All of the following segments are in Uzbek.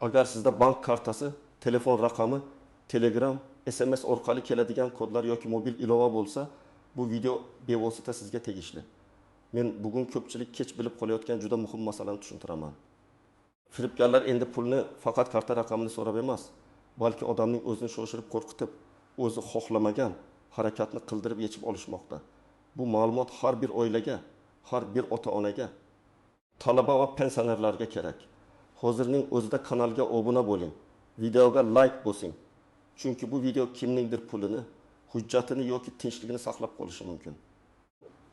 Agar sizda bank kartasi, telefon raqami, Telegram, SMS orqali keladigan kodlar yoki mobil ilova bo'lsa, bu video bevosita sizga tegishli. Men bugun ko'pchilik kech bilib qolayotgan juda muhim masalani tushuntiraman. Firibgarlar endi pulni faqat karta raqamini so'rab emas, balki odamning o'zini shoshirib qo'rqitib, o'zi xohlamagan harakatni qildirib yechib olishmoqda. Bu ma'lumot har bir oilaga, har bir ota-onaga, talaba va pensionerlarga kerak. Hozirning o'zida kanalga obuna bo'ling, videoga like bosing. Chunki bu video kimningdir pulini, hujjatini yoki tinchligini saqlab qolishi mumkin.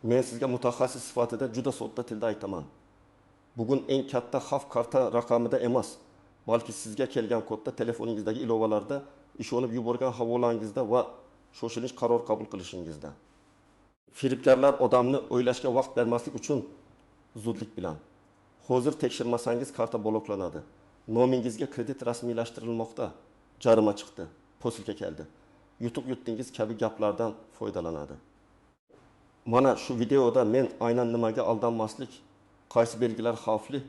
Men sizga mutaxassis sifatida juda sodda tilda aytaman. Bugun eng katta xavf karta raqamida emas, balki sizga kelgan kodda, telefoningizdagi ilovalarda, ishonib yuborgan havolangizda va shoshilinch qaror qabul qilishingizda. Firibgarlar odamni o'ylashga vaqt bermaslik uchun zudlik bilan. Hozir tekshirmasangiz karta bloklanadi. Nomingizga kredit rasmiylashtirilmoqda. Jarima chiqdi, posilka keldi. Yutuq yutdingiz kabi gaplardan foydalanadi. Mana shu videoda men aynan nimaga aldanmaslik, qaysi belgilar xavfli,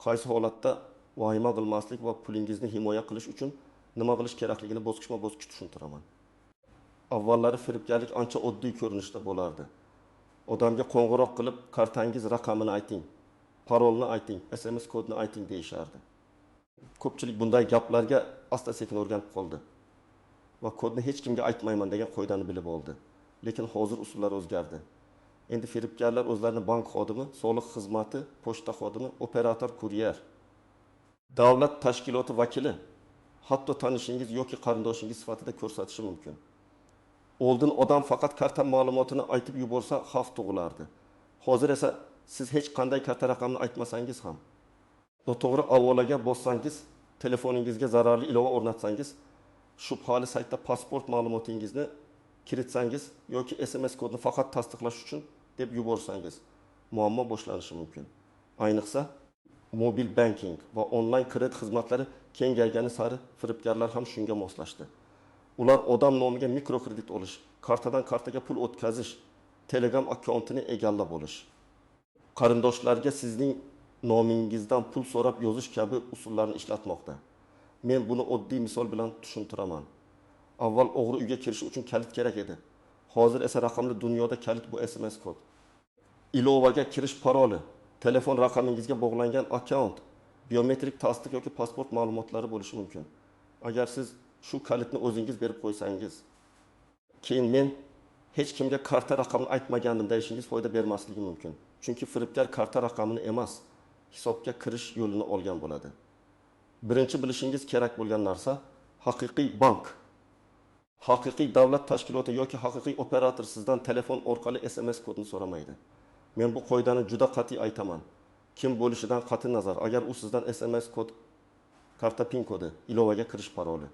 qaysi holatda vahima qilmaslik va pulingizni himoya qilish uchun nima qilish kerakligini bosqichma-bosqich tushuntiraman. Avvallari firibgarlik ancha oddiy ko'rinishda bo'lardi. Odamga qo'ng'iroq qilib, kartangiz raqamini ayting, parolni ayting, SMS kodini ayting deyishardi. Ko'pchilik bunday gaplarga asta-sekin o'rganib qoldi va kodni hech kimga aytmayman degan qoidani bilib oldi. Lekin hozir usullar o'zgardi. Endi firibgarlar o'zlarini bank xodimi, soliq xizmati, pochta xodimi, operator, kuryer, davlat tashkiloti vakili, hatto tanishingiz yoki qarindoshingiz sifatida ko'rsatishi mumkin. Oldin odam faqat karta ma'lumotini aytib yuborsa xavf tug'ilardi. Hozir esa siz hech qanday karta raqamini aytmasangiz ham, to'g'ri avvalaga bossangiz, telefoningizga zararli ilova o'rnatsangiz, shubhali saytda pasport ma'lumotingizni kiritsangiz yoki SMS kodni faqat tasdiqlash uchun deb yuborsangiz, muammo boshlanishi mumkin. Ayniqsa, mobil banking va onlayn kredit xizmatlari kengaygani sari firibgarlar ham shunga moslashdi. Ular odam nomiga mikrokredit olish, kartadan kartaga pul o'tkazish, Telegram akkauntini egallab olish, qarindoshlarga sizning nomingizdan pul so'rab yozish kabi usullarni ishlatmoqda. Men buni oddiy misol bilan tushuntiraman. Avval o'g'ri uyga kirish uchun kalit kerak edi. Hozir esa raqamli dunyoda kalit bu SMS kod. Ilovaga kirish paroli, telefon raqamingizga bog'langan akkaunt, biometrik tasdiq yoki pasport ma'lumotlari bo'lishi mumkin. Agar siz shu kalitni o'zingiz berib qo'ysangiz, keyin men hech kimga karta raqamini aytmagandim deyishingiz foyda bermasligi mumkin. Chunki firibgar karta raqamini emas, hisobga kirish yo'lini olgan bo'ladi. Birinchi bilishingiz kerak bo'lgan narsa, haqiqiy bank, haqiqiy davlat tashkiloti yoki haqiqiy operator sizdan telefon orqali SMS kodini so'ramaydi. Men bu qoidani juda qat'iy aytaman. Kim bo'lishidan qat'iy nazar, agar u sizdan SMS kod, karta pin kodi, ilovaga kirish paroli,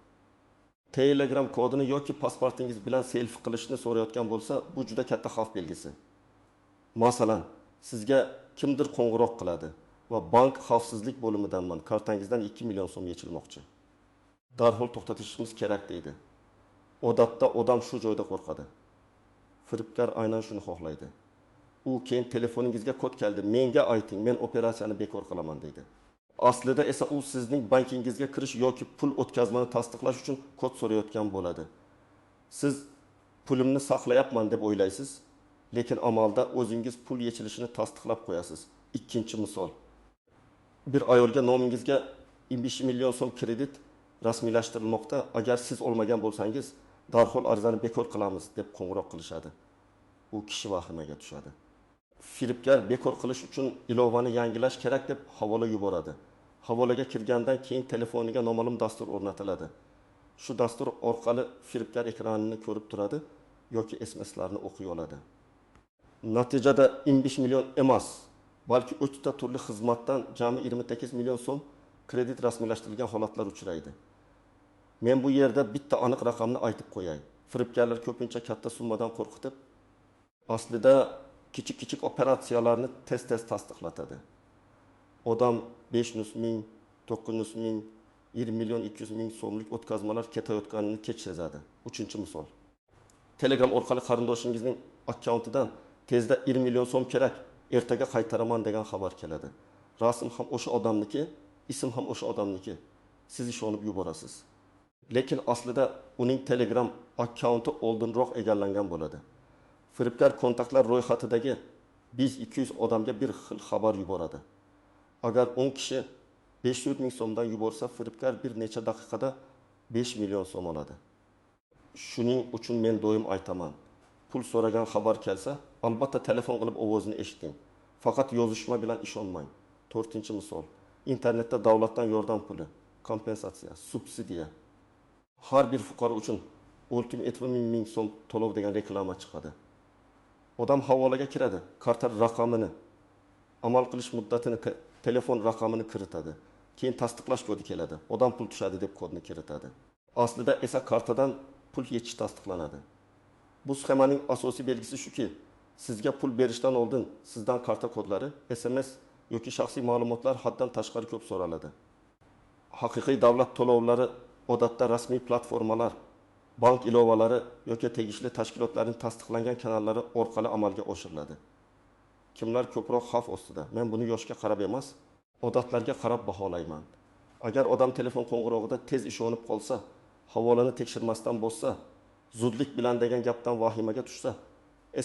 Telegram kodini yoki pasportingiz bilan selfie qilishni so'rayotgan bo'lsa, bu juda katta xavf belgisi. Masalan, sizga kimdir qo'ng'iroq qiladi va bank xavfsizlik bo'limidanman, kartangizdan 2 million so'm yechilmoqchi. Darhol to'xtatishimiz kerak deydi. Odatda odam shu joyda qo'rqadi. Firibgar aynan shuni xohlaydi. U keyin telefoningizga kod keldi, menga ayting, men operatsiyani bekor qilaman deydi. Aslida esa u sizning bankingizga kirish yoki pul o'tkazmani tasdiqlash uchun kod so'rayotgan bo'ladi. Siz pulimni saqlayapman deb o'ylaysiz, lekin amalda o'zingiz pul yechilishini tasdiqlab qo'yasiz. Ikkinchi misol. Bir ayolga nomingizga 5 million so'm kredit rasmiylashtirilmoqda. Agar siz olmagan bo'lsangiz, darhol arizani bekor qilamiz deb qo'ng'iroq qilishadi. U kishi vahimaga tushadi. Firibgar bekor qilish uchun ilovani yangilash kerak deb havola yuboradi. Havolaga kirgandan keyin telefoniga noma'lum dastur o'rnatiladi. Shu dastur orqali firibgar ekranini ko'rib turadi yoki SMS'larni o'qiy oladi. Natijada 15 million emas, balki 3 ta turli xizmatdan jami 28 million so'm kredit rasmiylashtirilgan holatlar uchraydi. Men bu yerda bitta aniq raqamni aytib qo'yay. Firibgarlar ko'pincha katta summadan qo'rqitib, aslida kichik operatsiyalarni tez tasdiqlatadi. Odam 500 ming, 900 ming, 20 million 200 ming so'mlik o'tkazmalar ketayotganini kech sezadi. Uchinchi misol. Telegram orqali qarindoshingizning akkauntidan tezda 20 million so'm kerak, ertaga qaytaraman degan xabar keladi. Rasm ham o'sha odamniki, ism ham o'sha odamniki. siz ishonib yuborasiz. Lekin aslida uning Telegram akkaunti oldinroq egallangan bo'ladi. Firibgar kontaktlar ro'yxatidagi 100-200 odamga bir xil xabar yuboradi. Agar 10 kishi 500 ming so'mdan yuborsa, firibgar bir necha daqiqada 5 million so'm oladi. Shuning uchun men doim aytaman. Pul so'ragan xabar kelsa, albatta telefon qilib ovozini eshiting. Faqat yozishma bilan ishonmang. 4-misol. İnternetdə davlatdan yordam puli, kompensatsiya, subsidiya. Har bir fuqaro uchun ultimatum 20 ming so'm to'lov degan reklama chiqadi. Odam havolaga kiradi, karta raqamini, amal qilish muddatini, telefon raqamini kiritadi. Keyin tasdiqlash kodi keladi. Odam pul tushadi deb kodni kiritadi. Aslida esa kartadan pul yetish tasdiqlanadi. Bu sxemaning asosiy belgisi shuki, sizga pul berishdan oldin sizdan karta kodlari, SMS yoki shaxsiy ma'lumotlar haddan tashqari ko'p so'raladi. Haqiqiy davlat to'lovlari odatda rasmiy platformalar, bank ilovalari yoki tegishli tashkilotlarning tasdiqlangan kanallari orqali amalga oshiriladi. Kimlar ko'proq xavf ostida? Men buni yoshga qarab emas, odatlarga qarab baholayman. Agar odam telefon qo'ng'irog'ida tez ishonib qolsa, havolani tekshirmasdan bo'lsa, zudlik bilan degan gapdan vahimaga tushsa,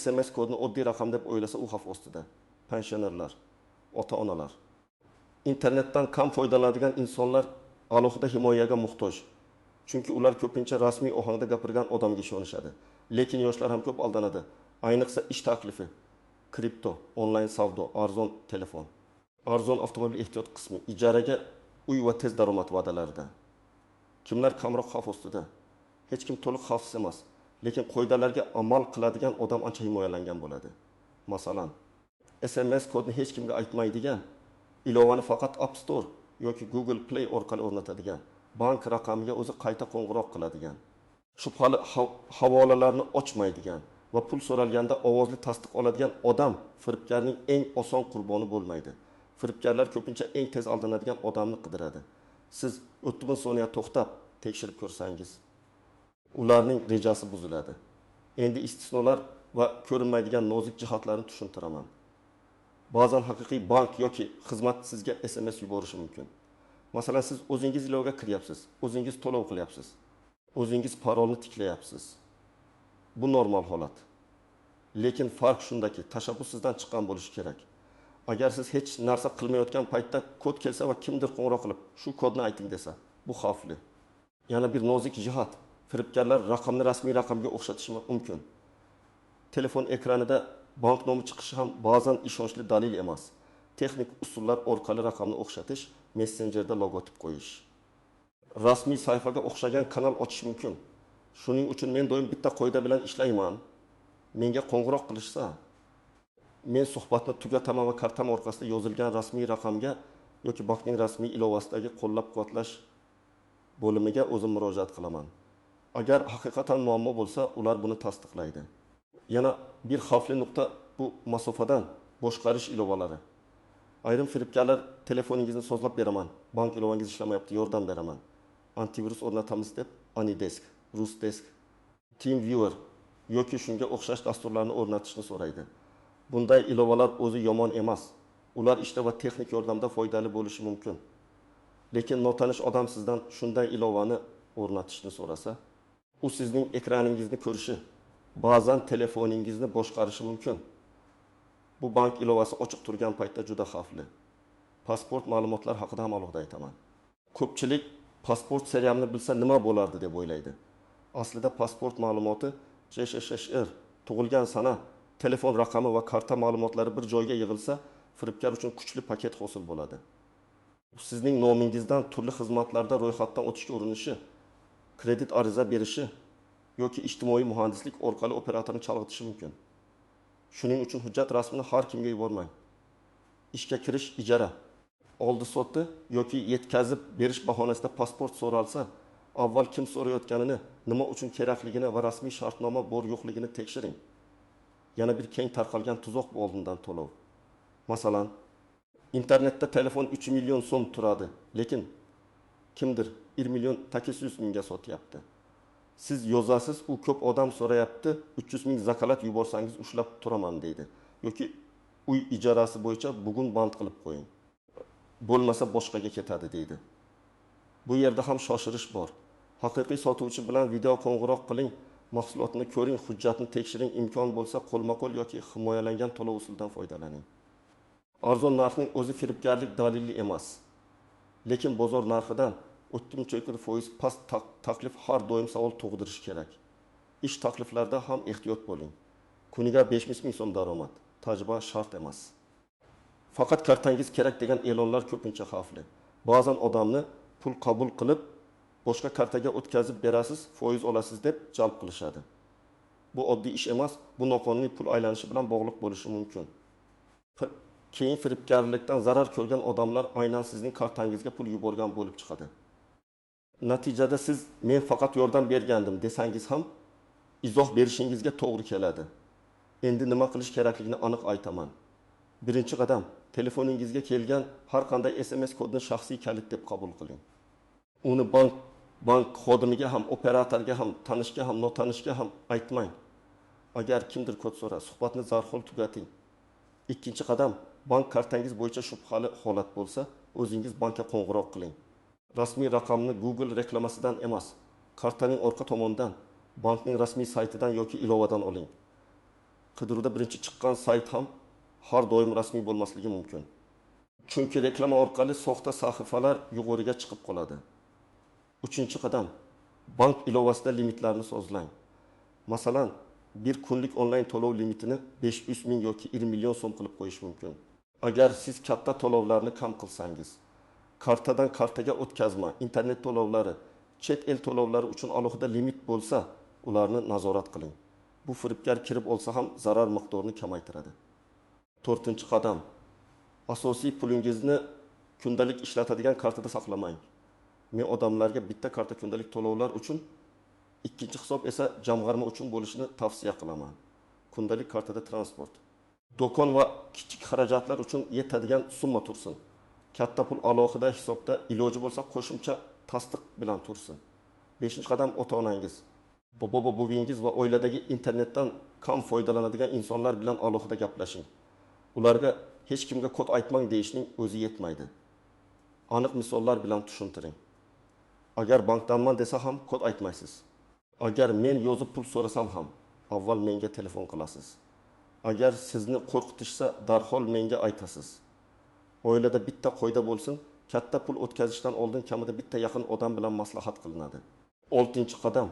SMS kodini oddiy raqam deb o'ylasa, u xavf ostida. Pensionerlar, ota-onalar. İnternetdan kam foydalanadigan insonlar alohida himoyaga muhtoj. Chunki ular ko'pincha rasmiy ohangda gapirgan odamga ishonishadi. Lekin yoshlar ham ko'p aldanadi. Ayniqsa ish taklifi, kripto, onlayn savdo, arzon telefon, arzon avtomobil ehtiyot qismi, ijaraga uy va tez daromad va'dalarida. Kimlar kamroq xavf ostida? Hech kim to'liq xavfsiz emas, lekin qoidalarga amal qiladigan odam ancha himoyalangan bo'ladi. Masalan, SMS kodni hech kimga aytmaydigan, ilovani faqat App Store yoki Google Play orqali o'rnatadigan, bank raqamiga o'zi qayta qo'ng'iroq qiladigan, shubhali havolalarni ochmaydigan va pul so'ralganda ovozli tasdiq oladigan odam firibgarning eng oson qurboni bo'lmaydi. Firibgarlar ko'pincha eng tez aldanadigan odamni qidiradi. Siz o'tgan soniya to'xtab tekshirib ko'rsangiz, ularning rejasi buziladi. Endi istisnolar va ko'rinmaydigan nozik jihatlarni tushuntiraman. Ba'zan haqiqiy bank yoki xizmat sizga SMS yuborishi mumkin. Masalan, siz o'zingiz ilovaga kiryapsiz, o'zingiz to'lov qilyapsiz, o'zingiz parolni tiklayapsiz. Bu normal holat. Lekin farq shundaki, tashabbus sizdan chiqqan bo'lishi kerak. Agar siz hech narsa qilmayotgan paytda kod kelsa va kimdir qo'ng'iroq qilib, shu kodni ayting desa, bu xavfli. Yana bir nozik jihat, firibgarlar raqamni rasmiy raqamga o'xshatishi mumkin. Telefon ekranida bank nomi chiqishi ham ba'zan ishonchli dalil emas. Texnik usullar orqali raqamni o'xshatish, messenjerda logotip qo'yish. Rasmiy sayfaga o'xshagan kanal ochish mumkin. Shuning uchun men doim bitta qoida bilan ishlayman. Menga qo'ng'iroq qilishsa, men suhbatni tugataman va kartam orqasida yozilgan rasmiy raqamga yoki bankning rasmiy ilovasidagi qo'llab-quvvatlash bo'limiga o'zim murojaat qilaman. Agar haqiqatan muammo bo'lsa, ular buni tasdiqlaydi. Yana bir xavfli nuqta bu masofadan boshqarish ilovalari. Ayrim firibgarlar telefoningizni sozlab beraman, bank ilovangiz ishlamayapti, yordam beraman. Antivirus o'rnatamiz deb AnyDesk, RusDesk, TeamViewer yoki shunga o'xshash dasturlarni o'rnatishni so'raydi. Bunday ilovalar o'zi yomon emas. Ular ishda va texnik yordamda foydali bo'lishi mumkin. Lekin notanish odam sizdan shunday ilovani o'rnatishni so'rasa, u sizning ekraningizni ko'rishi, ba'zan telefoningizni boshqarishi mumkin. Bu bank ilovasi ochiq turgan paytda juda xavfli. Pasport ma'lumotlar haqida ham alohida aytaman. Ko'pchilik pasport seriyamni bilsa nima bo'lardi deb o'ylaydi. Aslida pasport ma'lumoti JSHR, tug'ilgan sana, telefon raqami va karta ma'lumotlari bir joyga yig'ilsa, firibgar uchun kuchli paket hosil bo'ladi. Sizning nomingizdan turli xizmatlarda ro'yxatdan o'tishga urinishi, kredit ariza berishi yoki ijtimoiy muhandislik orqali operatorni chalg'itishi mumkin. Shuning uchun hujjat rasmini har kimga yubormang. Ishga kirish ijara, oldi sotdi yoki yetkazib berish bahonasida pasport so'ralsa, avval kim so'rayotganini, nima uchun kerakligini va rasmiy shartnoma bor yo'qligini tekshiring. Yana bir keng tarqalgan tuzoq bu oldindan to'lov. Masalan, internetda telefon 3 million so'm turadi, lekin kimdir 1 million 800 mingga sotyapti. Siz yozasiz, u ko'p odam so'rayapti, 300 ming zakalat yuborsangiz ushlab turaman deydi. Yoki uy ijarasi bo'yicha bugun band qilib qo'ying. Bo'lmasa boshqaga ketadi deydi. Bu yerda ham shoshirish bor. Haqiqiy sotuvchi bilan video qo'ng'iroq qiling, mahsulotni ko'ring, hujjatni tekshiring, imkon bo'lsa qo'lma-qo'l yoki himoyalangan to'lov usulidan foydalaning. Arzon narxning o'zi firibgarlik dalili emas. Lekin bozor narxidan o'tkin-cho'kir foiz past taklif har doim savol tug'dirishi kerak. Ish takliflarda ham ehtiyot bo'ling. Kuniga 500 ming so'm daromad, tajriba shart emas. Faqat kartangiz kerak degan e'lonlar ko'pincha xavfli. Ba'zan odamni pul qabul qilib, boshqa kartaga o'tkazib berasiz, foiz olasiz deb jalb qilishadi. Bu oddiy ish emas, bu noqonuniy pul aylanishi bilan bog'liq bo'lishi mumkin. Keyin firibgarlikdan zarar ko'rgan odamlar aynan sizning kartangizga pul yuborgan bo'lib chiqadi. Natijada siz men faqat yordam bergandim desangiz ham izoh berishingizga to'g'ri keladi. Endi nima qilish kerakligini aniq aytaman. Birinchi qadam, telefoningizga kelgan har qanday SMS kodni shaxsiy kalit deb qabul qiling. Uni bank xodimiga ham, operatorga ham, tanishga ham, notanishga ham aytmang. Agar kimdir kod so'ra, suhbatni zarhol tugating. Ikkinchi qadam, bank kartangiz bo'yicha shubhali holat bo'lsa, o'zingiz bankka qo'ng'iroq qiling. Rasmiy raqamni Google reklamasidan emas, kartaning orqa tomonidan, bankning rasmiy saytidan yoki ilovadan oling. Qidiruvda birinchi chiqqan sayt ham har doim rasmiy bo'lmasligi mumkin. Chunki reklama orqali soxta sahifalar yuqoriga chiqib qoladi. Uchinchi qadam, bank ilovasida limitlarni sozlang. Masalan, bir kunlik onlayn to'lov limitini 500 ming yoki 1 million so'm qilib qo'yish mumkin. Agar siz katta to'lovlarni kam qilsangiz, kartadan kartaga o'tkazma, internet to'lovlari, chet el to'lovlari uchun alohida limit bo'lsa, ularni nazorat qiling. Bu firibgar kirib olsa ham zarar miqdorini kamaytiradi. 4-qadam. Asosiy pulingizni kundalik ishlatadigan kartada saqlamang. Men odamlarga bitta karta kundalik to'lovlar uchun, ikkinchi hisob esa jamg'arma uchun bo'lishini tavsiya qilaman. Kundalik kartada transport, do'kon va kichik xarajatlar uchun yetadigan summa tursin. Katta pul alohida hisobda, iloji bo'lsa qo'shimcha tasdiq bilan tursin. 5-qadam, ota-onangiz, bobo-buvingiz va oiladagi internetdan kam foydalanadigan insonlar bilan alohida gaplashing. Ularga hech kimga kod aytmang deyishning o'zi yetmaydi. Aniq misollar bilan tushuntiring. Agar bankdanman desa ham kod aytmaysiz. Agar men yozib pul so'rasam ham, avval menga telefon qilasiz. Agar sizni qo'rqitishsa, darhol menga aytasiz. Oilada bitta qoida bo'lsin, katta pul o'tkazishdan oldin kamida bitta yaqin odam bilan maslahat qilinadi. 6-qadam.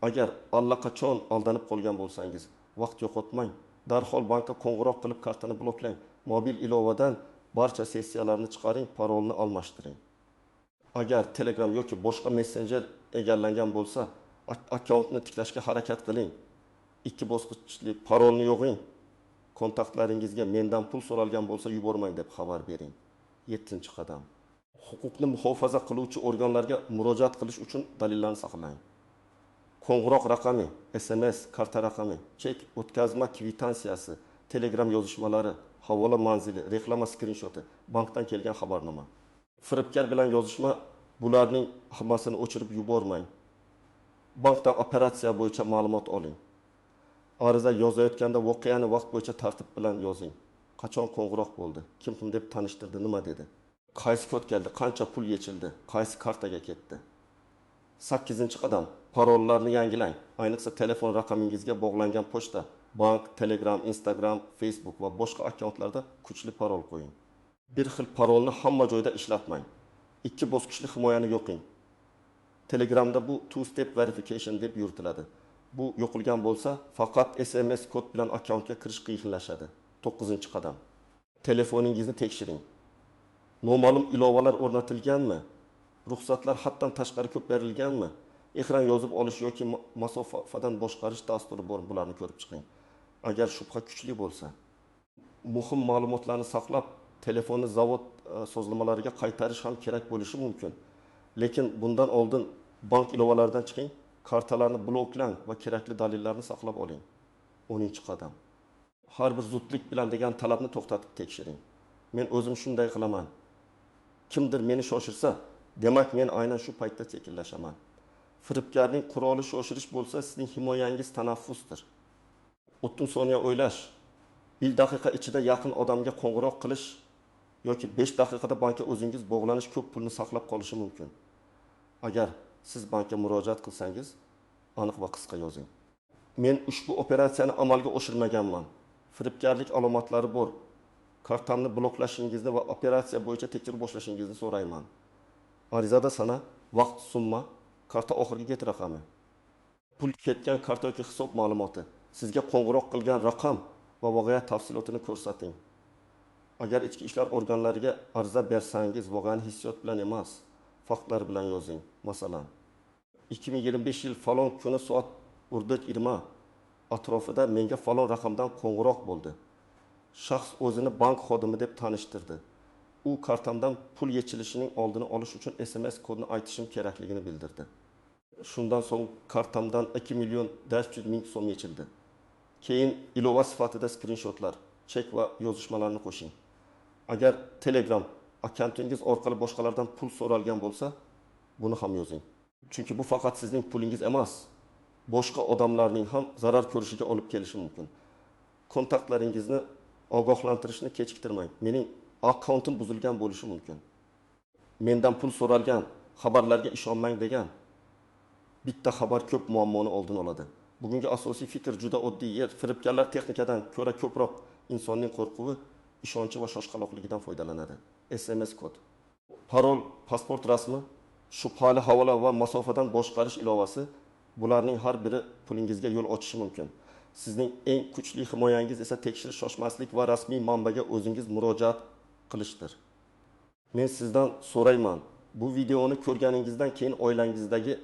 Agar allaqachon aldanib qolgan bo'lsangiz, vaqt yo'qotmang. Darhol bankka qo'ng'iroq qilib kartani bloklang. Mobil ilovadan barcha sessiyalarni chiqaring, parolni almashtiring. Agar Telegram yoki boshqa messenjer egallangan bo'lsa, akkauntni tiklashga harakat qiling. 2 bosqichli parolni yozing. Kontaktlaringizga mendan pul so'ralgan bo'lsa yubormang deb xabar bering. 7-qadam. Huquqni muhofaza qiluvchi organlarga murojaat qilish uchun dalillarni saqlang. Qo'ng'iroq raqami, SMS, karta raqami, chek, o'tkazma kvitansiyasi, Telegram yozishmalari, havola manzili, reklama skrinshoti, bankdan kelgan xabarnoma. Firibgar bilan yozishma, bularning hammasini o'chirib yubormang. Bankdan operatsiya bo'yicha ma'lumot oling. Ariza yozayotganda voqeani vaqt bo'yicha tartib bilan yozing. Qachon qo'ng'iroq bo'ldi? Kim deb tanishtirdi, nima dedi? Qaysi kod keldi? Qancha pul yechildi? Qaysi kartaga ketdi? 8-qadam. Parollarni yangilang. Ayniqsa telefon raqamingizga bog'langan pochta, bank, Telegram, Instagram, Facebook va boshqa akkauntlarda kuchli parol qo'ying. Bir xil parolni hamma joyda ishlatmang. 2 bosqichli himoyani yo'qing. Telegramda bu two-step verification deb yuritiladi. Bu yo'qilgan bo'lsa, faqat SMS kod bilan akkauntga kirish qiyinlashadi. 9-qadam. Telefoningizni tekshiring. Noma'lum ilovalar o'rnatilganmi? Ruxsatlar haddan tashqari ko'p berilganmi? Ekran yozib olish yoki masofadan boshqarish dasturi bor, bularni ko'rib chiqing. Agar shubha kuchli bo'lsa, muhim ma'lumotlarni saqlab, telefonni zavod sozlamalariga qaytarish ham kerak bo'lishi mumkin. Lekin bundan oldin bank ilovalaridan chiqing, kartalarni bloklang va kerakli dalillarni saqlab oling. 10-qadam. Har bir zudlik bilan degan talabni to'xtatib tekshiring. Men o'zim shunday qilaman. Kimdir meni shoshirsa, demak men aynan shu paytda sekinlashaman. Firibgarning quroli shoshirish bo'lsa, sizning himoyangiz tanaffusdir. 30 soniya o'ylash, 1 daqiqa ichida yaqin odamga qo'ng'iroq qilish yoki 5 daqiqada bankka o'zingiz bog'lanish ko'p pulni saqlab qolishi mumkin. Agar siz bankka murojaat qilsangiz, aniq va qisqa yozing. Men ushbu operatsiyani amalga oshirmaganman. Firibgarlik alomatlari bor. Kartamni bloklashingizni va operatsiya bo'yicha tekshiruv boshlashingizni so'rayman. Arizada sana vaqt, summa, karta oxirgi get raqami, pul ketgan karta yoki hisob ma'lumoti, sizga qo'ng'iroq qilgan raqam va voqea tafsilotini ko'rsating. Agar ichki ishlar organlariga ariza bersangiz, voqeani hissiyot bilan emas, faktlar bilan yozing. Masalan, 2025 yil falon kuni soat 20 atrofida menga falon raqamdan qo'ng'iroq bo'ldi. Shaxs o'zini bank xodimi deb tanishtirdi. U kartamdan pul yechilishining oldini olish uchun SMS kodini aytishim kerakligini bildirdi. Shundan so'ng kartamdan 2 million 400 ming so'm yechildi. Keyin ilova sifatida skrinshotlar, chek va yozishmalarni qo'shing. Agar Telegram akkauntingiz orqali boshqalardan pul so'ralgan bo'lsa, buni ham yozing. Chunki bu faqat sizning pulingiz emas, boshqa odamlarning ham zarar ko'rishiga olib kelishi mumkin. Kontaktlaringizni ogohlantirishni kechiktirmang. Mening akkauntim buzilgan bo'lishi mumkin. Mendan pul so'ralgan, xabarlarga ishonmang degan bitta xabar ko'p muammoni oldini oladi. Bugungi asosiy fikr juda oddiy. Firibgarlar texnikadan ko'ra ko'proq insonning qo'rquvi, ishonchi va shoshqaloqligidan foydalanadi. SMS kod, parol, pasport rasmi, shubhali havola va masofadan boshqarish ilovasi, bularning har biri pulingizga yo'l ochishi mumkin. Sizning eng kuchli himoyangiz esa tekshirish, shoshmaslik va rasmiy manbaga o'zingiz murojaat qilishdir. Men sizdan so'rayman, bu videoni ko'rganingizdan keyin oilangizdagi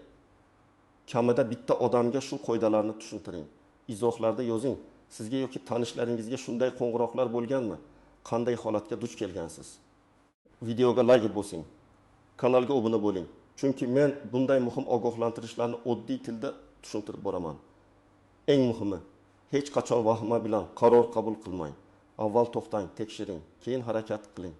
kamida bitta odamga shu qoidalarni tushuntiring. Izohlarda yozing. Sizga yoki tanishlaringizga shunday qo'ng'iroqlar bo'lganmi? Qanday holatga duch kelgansiz? Videoga like bosing. Kanalga obuna bo'ling. Chunki men bunday muhim ogohlantirishlarni oddiy tilda tushuntirib boraman. Eng muhimi, hech qachon vahima bilan qaror qabul qilmang. Avval to'xtang, tekshiring, keyin harakat qiling.